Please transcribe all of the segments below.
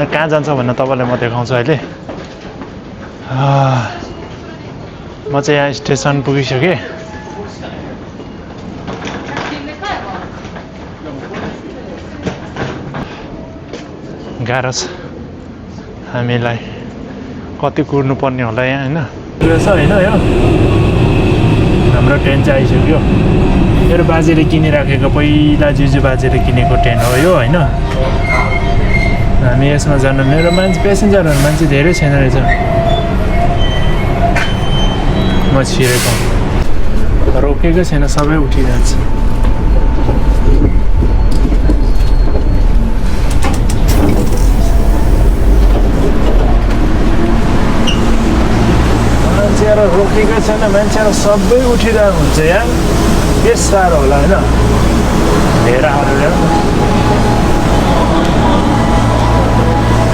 कहाँ जान्छ भनेर तपाईँलाई म देखाउँछु अहिले म चाहिँ यहाँ स्टेसन पुगिसकेँ गाह्रो छ हामीलाई कति कुर्नु पर्ने होला यहाँ होइन रहेछ होइन यो हाम्रो ट्रेन चाहिँ आइसक्यो मेरो बाजेले किनिराखेको पहिला जिजु बाजेले किनेको ट्रेन हो यो होइन हामी यसमा जानु मेरो पेसेन्जरहरू मान्छे धेरै छैन रहेछ म छिरेको रोकेको छैन सबै उठिजान्छ मान्छेहरू रोकेको छैन मान्छेहरू सबै उठिरहेको हुन्छ यहाँ के साह्रो होला होइन धेरै हालेर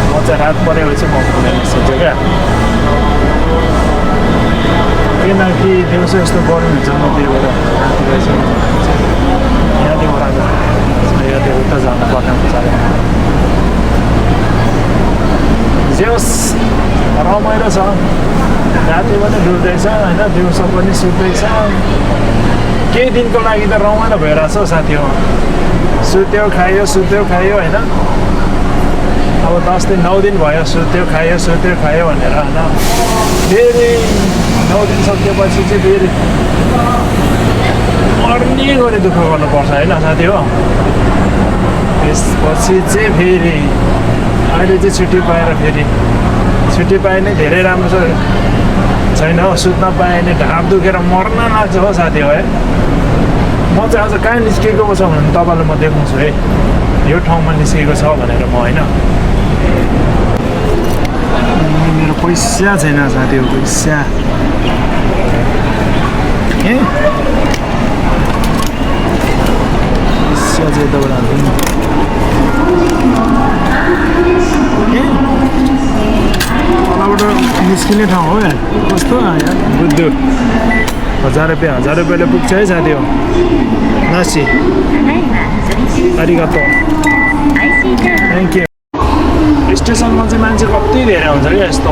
म चाहिँ रात परेपछि म पुग्ने सोचेँ क्या किनकि दिउँसो यस्तो गर्नु हुन्छ म त्यही भएर यहाँदेखि ओह्रालो यहाँदेखि उता जानुपर्ने हुन्छ जेहोस् रमाइलो छ राति पनि डुल्दैछ होइन दिउँसो पनि सुत्दैछ केही दिनको लागि त रमाइलो भइरहेछ हौ साथी हो सुत्यो खायो होइन अब 10 दिन 9 दिन भयो सुत्यो खायो भनेर होइन फेरि 9 दिन सकिएपछि चाहिँ फेरि मर्ने गरी दुःख गर्नुपर्छ होइन साथी हो त्यसपछि चाहिँ फेरि अहिले चाहिँ छुट्टी पाएर फेरि छुट्टी पाए नै धेरै राम्रो छैन हो सुत्न पाए नै ढाड दुखेर मर्न लाग्छ हो साथी हो है म चाहिँ आज कहाँ निस्केको छ भने तपाईँलाई म देखाउँछु है यो ठाउँमा निस्केको छ भनेर म होइन मेरो पैसा छैन साथी हो पैसा चाहिँ यताबाट तलबाट निस्किने ठाउँ हो यहाँ कस्तो यहाँ बुद्धु 1000 रुपियाँले पुग्छ है साथी हो नासी अरिगातो थ्याङ्क यू स्टेसनमा चाहिँ मान्छे कति धेरै हुन्छ क्या यस्तो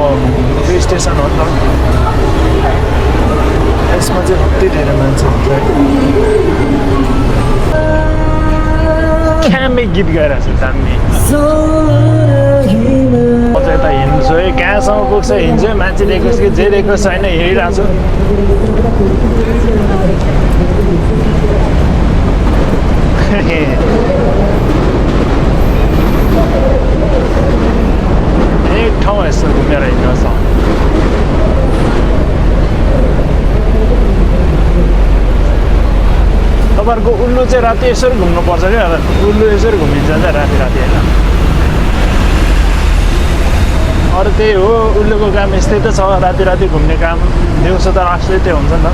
स्टेसन हो नि त यसमा चाहिँ कति धेरै मान्छे हुन्छ क्यामे गीत गाइरहेको छ दामी म चाहिँ यता हिँड्छु है कहाँसम्म पुग्छ हिँड्छु है मान्छे देख्नुहोस् कि जे देख्नुहोस् होइन हिँडिरहेको छु एक ठाउँ यस्तो घुमेर हिँड्नुहोस् तपाईँहरूको उल्लु चाहिँ राति यसरी घुम्नुपर्छ क्या उल्लु यसरी घुमिन्छ क्या राति होइन अरू त्यही हो उल्लुको काम यस्तै त छ राति घुम्ने काम दिउँसो त राष्ट्रै त्यही हुन्छ नि त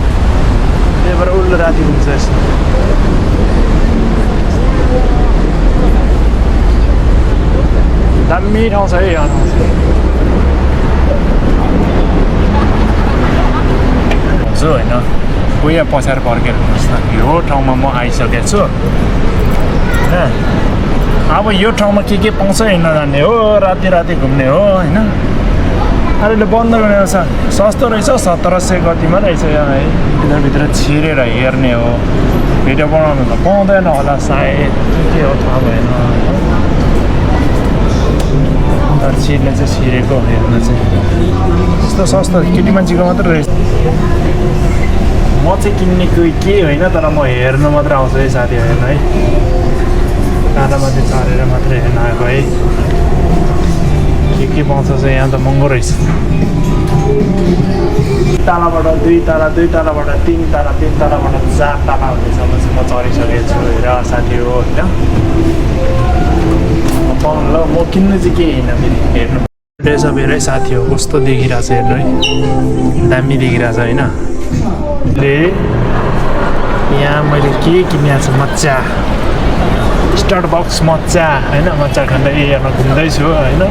त्यही भएर उल्लु राति घुम्छ यस्तो दामी ठाउँ छ है यहाँ भन्छु होइन कोही पछाडि फर्केर हुनुहोस् न यो ठाउँमा म आइसकेको छु होइन अब यो ठाउँमा के पाउँछ हिँड्न जाने हो राति घुम्ने हो होइन अहिले बन्द गरेको छ सस्तो रहेछ 1700 कतिमा रहेछ यहाँ है भित्रभित्र छिरेर हेर्ने हो भिडियो बनाउनु त पाउँदैन होला सायद के हो थाहा भएन छिर्ने चाहिँ छिरेको हेर्न चाहिँ त्यस्तो सस्तो केटी मान्छेको मात्रै रहेछ म चाहिँ किन्ने कोही के होइन तर म हेर्नु मात्र आउँछु है साथी हेर्नु है काँडामाथि चढेर मात्रै हेर्न आएको है के पाउँछ चाहिँ यहाँ त महँगो रहेछ तलाबाट 2 तला 2 तलाबाट 3 तला 3 तलाबाट 4 तला हुनेसम्म चाहिँ म चढिसकेको छु हेर साथी हो होइन पाउनु ल म किन्नु चाहिँ के होइन फेरि हेर्नु रहेछ मेरो साथी हो कस्तो देखिरहेछ हेर्नु है दामी देखिरहेछ होइन यहाँ मैले के किनेको छु मजा स्टारबक्स मजा होइन मजा खाँदै यहाँ घुम्दैछु होइन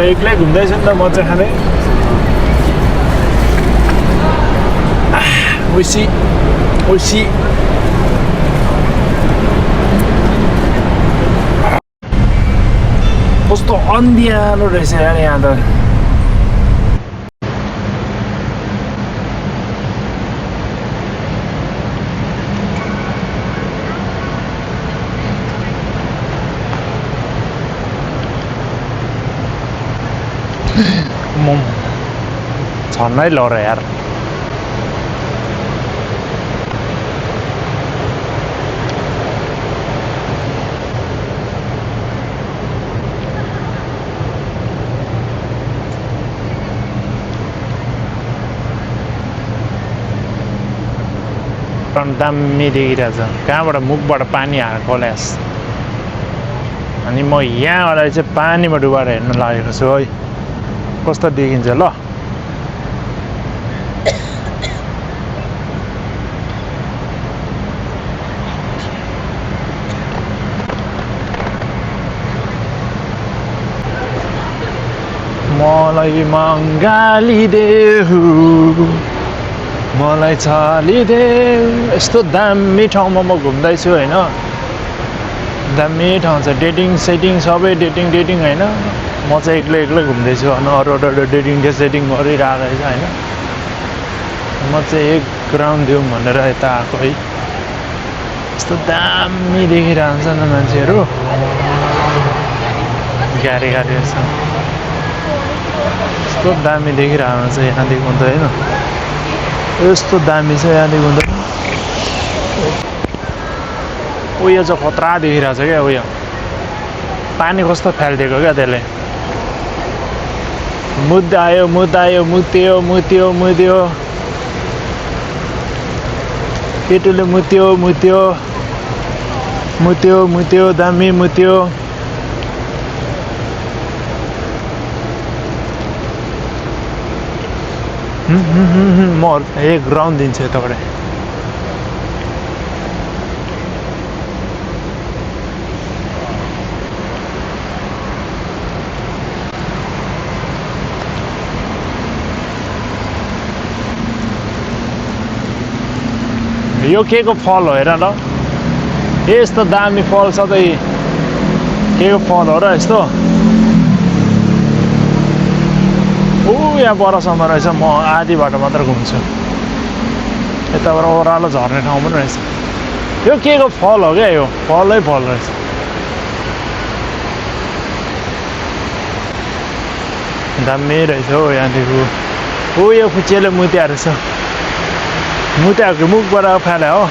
एक्लै घुम्दैछु नि त मजा खाँदै ओसी कस्तो अन्ध्यारो रहेछ यार यहाँ त झन्नै लर यार दामी देखिरहेछ कहाँबाट मुखबाट पानी हालेर खोल्यास अनि म यहाँबाट चाहिँ पानीमा डुबाएर हेर्न लागेको छु है कस्तो देखिन्छ ल मलाई मङ्गालिदेऊ मलाई छालिदेऊ यस्तो दामी ठाउँमा म घुम्दैछु होइन दामी ठाउँ छ डेटिङ सेटिङ सबै डेटिङ होइन म चाहिँ एक्लै घुम्दैछु अनि अरू डेटिङ सेटिङ गरिरहेको रहेछ होइन म चाहिँ एक राउन्ड दिउँ भनेर यता आएको है यस्तो दामी देखिरहन्छ नि मान्छेहरू गाडी रहेछ यस्तो दामी देखिरहेको छ यहाँदेखि हुँदा होइन यस्तो दामी छ यहाँदेखि हुँदा उयो चाहिँ खतरा देखिरहेको छ क्या उयो पानी कस्तो फालिदिएको क्या त्यसले मुत्यो केटुले मुत्यो दामी मुत्यो म एक राउन्ड दिन्छु यताबाट यो के को फल हो हेर ल यस्तो दामी फल छ त के को फल हो र यस्तो यहाँ बरसम्म रहेछ म आधी बाटो मात्र घुम्छु यताबाट ओह्रालो झर्ने ठाउँ पनि रहेछ यो के को फल हो क्या यो फलै फल रहेछ दामी रहेछ हो यहाँदेखि यो खुच्चेले मुत्या रहेछ मुत्याएको मुखबाट फाले हो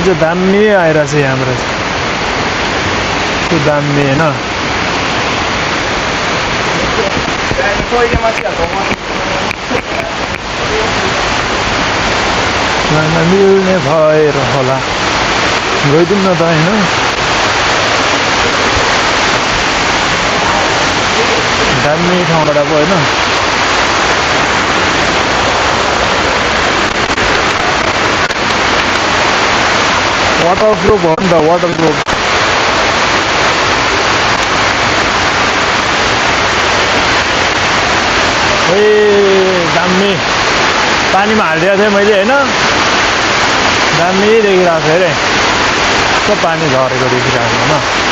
जो दामी आइरहेछ यहाँबाट त्यो दामी होइन मिल्ने भएर होला गइदिउँ न त होइन दामी ठाउँबाट पो होइन वाटरप्रुफ हो नि त वाटरप्रुफ दामी पानीमा हालिदिएको थिएँ मैले होइन दामी देखिरहेको थियो अरे कस्तो पानी झरेको देखिरहेको होइन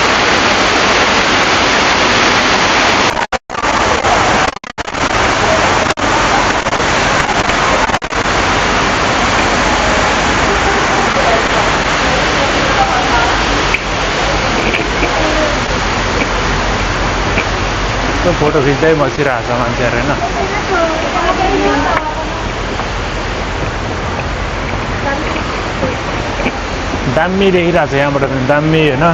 फोटो खिच्दै बसिरहेको छ मान्छेहरू होइन दामी देखिरहेको छ यहाँबाट पनि दामी होइन